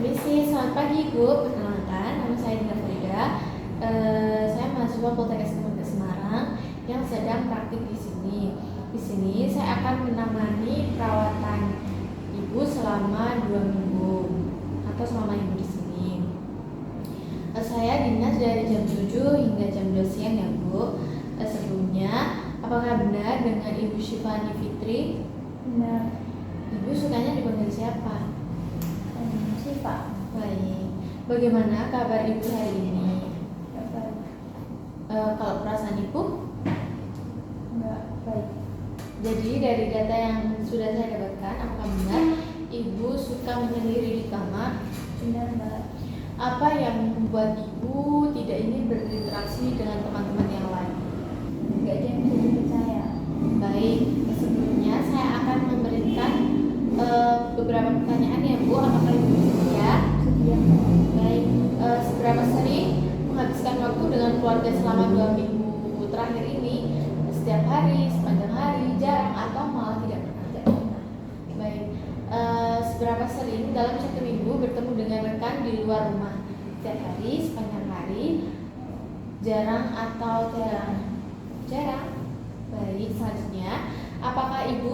Permisi, selamat pagi Bu. Perkenalkan, nama saya Dina Farida. Saya mahasiswa Poltekkes Kemenkes Semarang yang sedang praktik di sini. Di sini saya akan menemani perawatan Ibu selama 2 minggu atau selama Ibu di sini. Saya dinas dari jam 7 hingga jam 2 siang ya Bu. Sebelumnya, apakah benar dengan Ibu Syifani Fitri? Benar. Ibu sukanya dipanggil siapa? Syifa. Baik. Bagaimana kabar Ibu hari ini? Baik. Kalau perasaan Ibu? Enggak baik. Jadi dari data yang sudah saya dapatkan, apakah benar Ibu suka menyendiri di kamar? Benar, Mbak. Apa yang membuat Ibu tidak ingin berinteraksi dengan teman-teman yang lain? Enggak ada yang bisa dipercaya. Baik. Sebelumnya saya akan memberikan beberapa pertanyaan ya Bu. Apakah Ibu sedia? Sedia. Baik. Seberapa sering menghabiskan waktu dengan keluarga selama 2 minggu terakhir ini? Setiap hari, sepanjang hari, jarang, atau malah tidak pernah? Tidak pernah. Baik. Seberapa sering dalam 1 minggu bertemu dengan rekan di luar rumah? Setiap hari, sepanjang hari, jarang, atau jarang? Jarang. Baik. Selanjutnya, apakah Ibu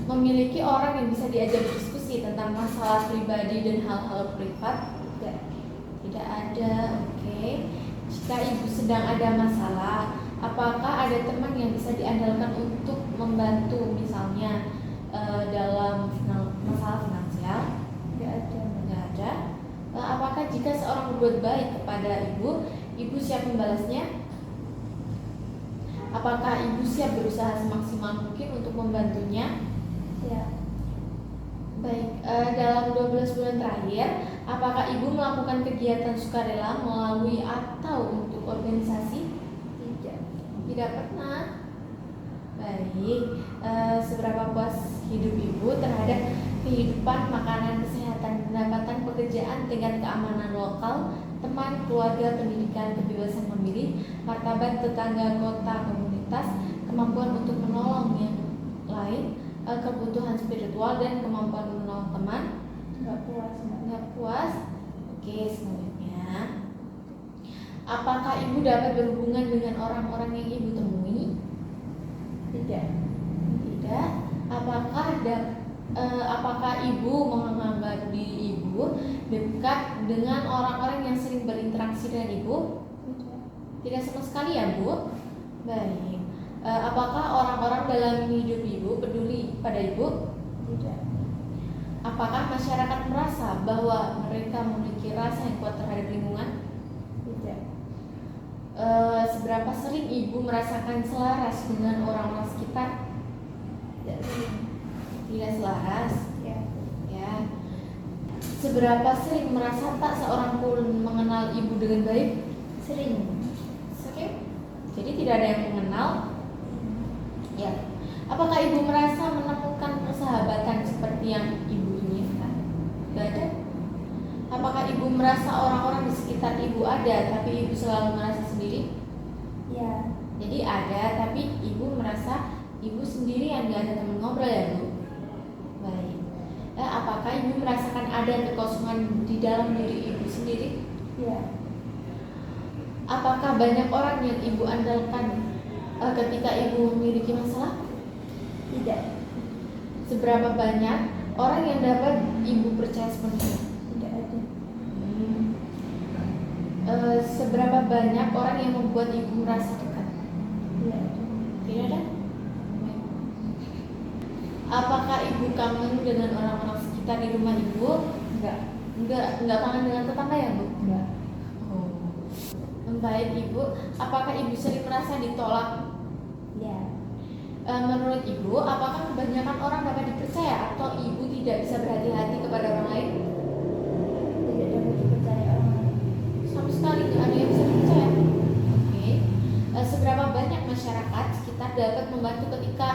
memiliki orang yang bisa diajak diskusi tentang masalah pribadi dan hal-hal privat? Tidak. Tidak ada. Oke. Jika Ibu sedang ada masalah, apakah ada teman yang bisa diandalkan untuk membantu, misalnya dalam masalah finansial? Tidak ada. Tidak ada. Apakah jika seorang berbuat baik kepada Ibu siap membalasnya? Apakah Ibu siap berusaha semaksimal mungkin untuk membantunya? Siap. Baik, dalam 12 bulan terakhir, apakah Ibu melakukan kegiatan sukarela melalui atau untuk organisasi? Tidak. Tidak pernah. Baik, seberapa puas hidup Ibu terhadap kehidupan, makanan, kesehatan, pendapatan, pekerjaan, tingkat keamanan lokal, teman, keluarga, pendidikan, kebebasan memilih, martabat tetangga, kota, komunitas, kemampuan untuk menolong yang lain, kebutuhan spiritual, dan kemampuan menolong teman? Enggak puas, Mbak. Nggak puas? Oke, selanjutnya, apakah Ibu dapat berhubungan dengan orang-orang yang Ibu temui? Tidak. Tidak. Apakah Ibu menganggap diri Ibu dekat dengan orang-orang yang sering berinteraksi dengan Ibu? Tidak. Tidak sama sekali ya Bu. Baik. Apakah orang-orang dalam hidup Ibu peduli pada Ibu? Tidak. Apakah masyarakat merasa bahwa mereka memiliki rasa yang kuat terhadap lingkungan? Tidak. Seberapa sering Ibu merasakan selaras dengan orang-orang sekitar? Tidak sering. Tidak selaras. Ya. Ya. Seberapa sering merasa tak seorang pun mengenal Ibu dengan baik? Sering. Oke. Jadi tidak ada yang mengenal. Ya. Apakah Ibu merasa menemukan persahabatan seperti yang Ibu inginkan? Tidak ada. Apakah Ibu merasa orang-orang di sekitar Ibu ada, tapi Ibu selalu merasa sendiri? Ya. Jadi ada, tapi Ibu merasa Ibu sendirian, gak ada teman ngobrol ya Bu? Baik. Apakah Ibu merasakan ada kekosongan di dalam diri Ibu sendiri? Ya. Apakah banyak orang yang Ibu andalkan ketika Ibu memiliki masalah? Tidak. Seberapa banyak orang yang dapat Ibu percaya sepenuhnya? Tidak ada. Seberapa banyak orang yang membuat Ibu merasa dekat? Tidak ada. Tidak ada? Baik. Apakah Ibu kangen dengan orang-orang sekitar di rumah Ibu? Enggak. Enggak kangen dengan tetangga ya Bu? Enggak. Oh. Baik Ibu, apakah Ibu sering merasa ditolak? Ya. Menurut Ibu, apakah kebanyakan orang dapat dipercaya atau Ibu tidak bisa berhati-hati kepada orang lain? Tidak dapat dipercaya orang lain. Sama sekali tidak ada yang bisa dipercaya. Oke. Seberapa banyak masyarakat sekitar dapat membantu ketika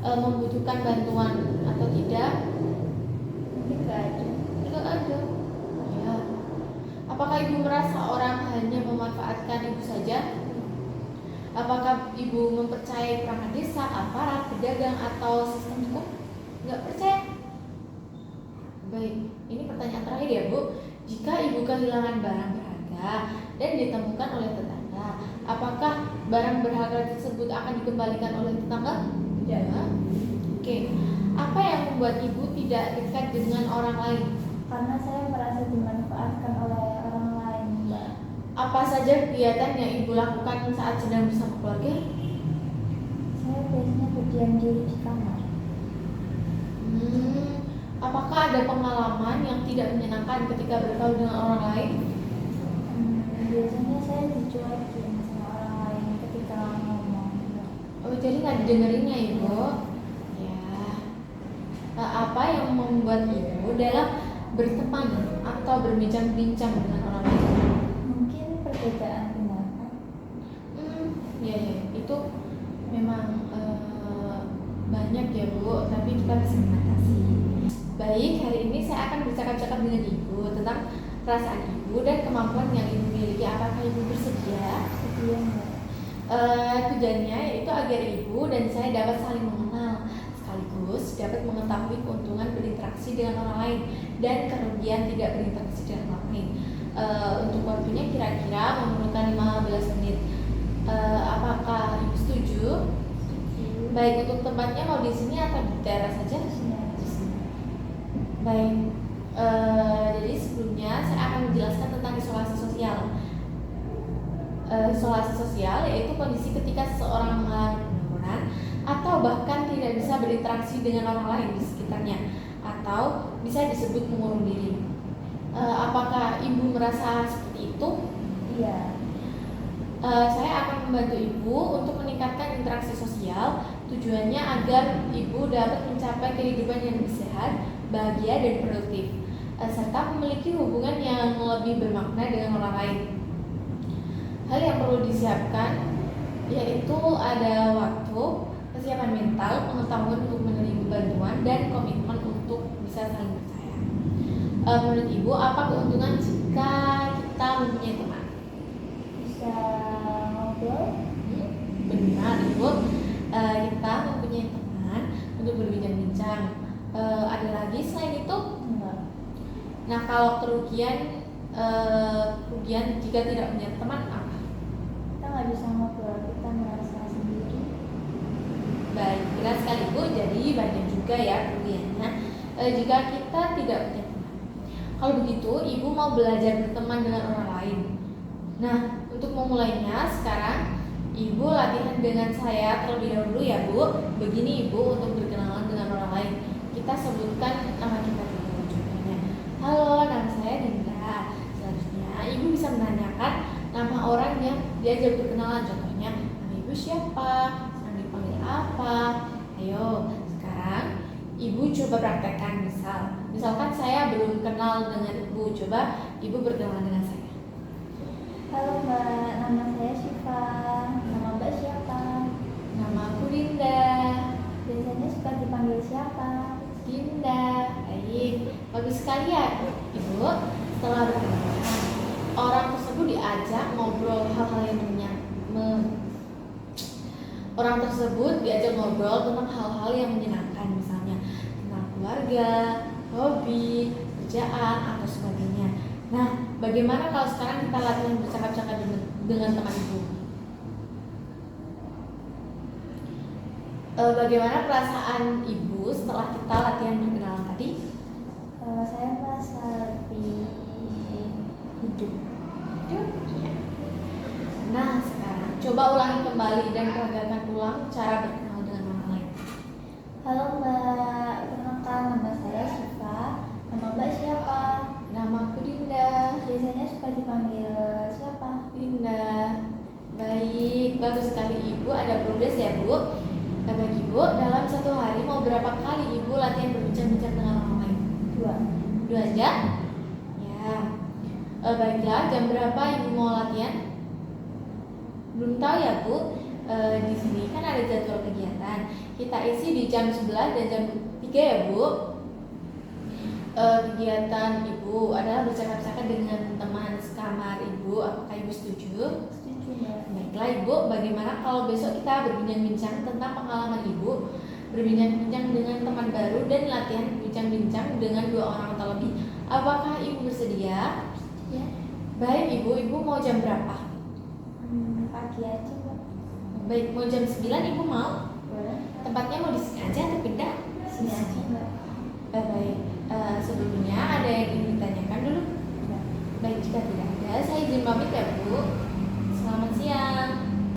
membutuhkan bantuan atau tidak? Tidak ada. Tidak ada. Ya. Apakah Ibu merasa orang hanya memanfaatkan Ibu saja? Apakah Ibu mempercayai perangkat desa, aparat, pedagang, atau sistem hukum? Nggak percaya. Baik, ini pertanyaan terakhir ya Bu. Jika Ibu kehilangan barang berharga dan ditemukan oleh tetangga, apakah barang berharga tersebut akan dikembalikan oleh tetangga? Tidak. Oke, apa yang membuat Ibu tidak dekat dengan orang lain? Karena saya merasa dimanfaatkan oleh orang lain, Mbak. Apa saja kegiatan yang Ibu lakukan saat sedang bersama keluarga? Saya biasanya berdiam diri di kamar. Apakah ada pengalaman yang tidak menyenangkan ketika bergaul dengan orang lain? Biasanya saya dicuekin sama orang lain ketika ngomong, Mbak. Oh, jadi nggak didengerinnya Ibu? Ya. Apa yang membuat Ibu dalam berteman atau berbincang-bincang dengan orang lain? Mungkin perbedaan pendapat. Ya, itu memang banyak ya Bu, tapi kita bisa mengatasi. Baik, hari ini saya akan bercakap-cakap dengan Ibu tentang perasaan Ibu dan kemampuan yang Ibu miliki. Apakah Ibu bersedia? Sedia, Mbak. Tujuannya yaitu agar Ibu dan saya dapat saling mengenal, sekaligus dapat mengetahui keuntungan berinteraksi dengan orang lain dan kerugian tidak berinteraksi dengan orang lain. Untuk waktunya kira-kira memerlukan 15 menit. Apakah Ibu setuju? Baik, untuk tempatnya mau di sini atau di teras saja? Di sini. Baik, jadi sebelumnya saya akan menjelaskan tentang isolasi sosial. Isolasi sosial yaitu kondisi ketika seseorang mengalami penurunan atau bahkan tidak bisa berinteraksi dengan orang lain di sekitarnya, atau bisa disebut mengurung diri. Apakah Ibu merasa seperti itu? Iya. Saya akan membantu Ibu untuk meningkatkan interaksi sosial. Tujuannya agar Ibu dapat mencapai kehidupan yang lebih sehat, bahagia, dan produktif, serta memiliki hubungan yang lebih bermakna dengan orang lain. Hal yang perlu disiapkan yaitu ada waktu, kesiapan mental, pengetahuan untuk menerima bantuan, dan komitmen untuk bisa saling percaya. Menurut Ibu, apa keuntungan jika kita mempunyai teman? Bisa ngobrol. Benar Ibu, kita mempunyai teman untuk berbincang-bincang. Ada lagi selain itu? Enggak. Nah, kalau kerugian jika tidak punya teman apa? Kita nggak bisa ngobrol, kita merasa sendiri. Baik, benar sekali Bu. Jadi banyak juga ya kerugiannya jika kita tidak punya teman. Kalau begitu, Ibu mau belajar berteman dengan orang lain. Nah, untuk memulainya sekarang Ibu latihan dengan saya terlebih dahulu ya Bu. Begini Ibu untuk berkenalan dengan orang lain. Kita sebutkan nama kita dulu. Contohnya, halo, nama saya Dinda. Selanjutnya Ibu bisa menanyakan nama orang yang diajak berkenalan. Contohnya, nama Ibu siapa? Senang dipanggil apa? Ayo, sekarang Ibu coba praktekkan. Misalkan saya belum kenal dengan Ibu, coba Ibu berkenalan dengan saya. Halo Mbak, nama saya Syifa. Nama Mbak siapa? Nama aku Dinda. Biasanya suka dipanggil siapa? Dinda. Baik, bagus sekali ya Ibu. Setelah berkenalan, orang tersebut diajak ngobrol hal-hal yang orang tersebut diajak ngobrol tentang hal-hal yang menyenangkan, misalnya tentang keluarga, hobi, kerjaan, atau sebagainya. Nah, bagaimana kalau sekarang kita latihan bercakap-cakap dengan teman Ibu? Bagaimana perasaan Ibu setelah kita latihan berkenalan tadi? Saya merasa lebih hidup. Ya. Nah, sekarang coba ulangi kembali dan peragakan ulang cara berkenal dengan orang lain. Halo Mbak, perkenalkan nama saya Syifa. Nama Mbak siapa? Nama aku Dinda. Biasanya suka dipanggil siapa? Dinda. Baik, bagus sekali Ibu. Ada progres ya Bu. Bagi Ibu, dalam satu hari mau berapa kali Ibu latihan berbincang-bincang dengan orang lain? 2. 2 aja? Ya. Baiklah, jam berapa Ibu mau latihan? Belum tahu ya Bu. Di sini kan ada jadwal kegiatan. Kita isi di jam 11 dan jam 3 ya Bu. Kegiatan Ibu adalah bercakap-cakap dengan teman sekamar Ibu. Apakah Ibu setuju? Setuju Mbak. Baiklah Ibu, bagaimana kalau besok kita berbincang-bincang tentang pengalaman Ibu berbincang-bincang dengan teman baru, dan latihan berbincang-bincang dengan 2 orang atau lebih. Apakah ibu bersedia? Ya. Baik ibu mau jam berapa? Pagi aja, Mbak. Baik, mau jam 9 ibu mau?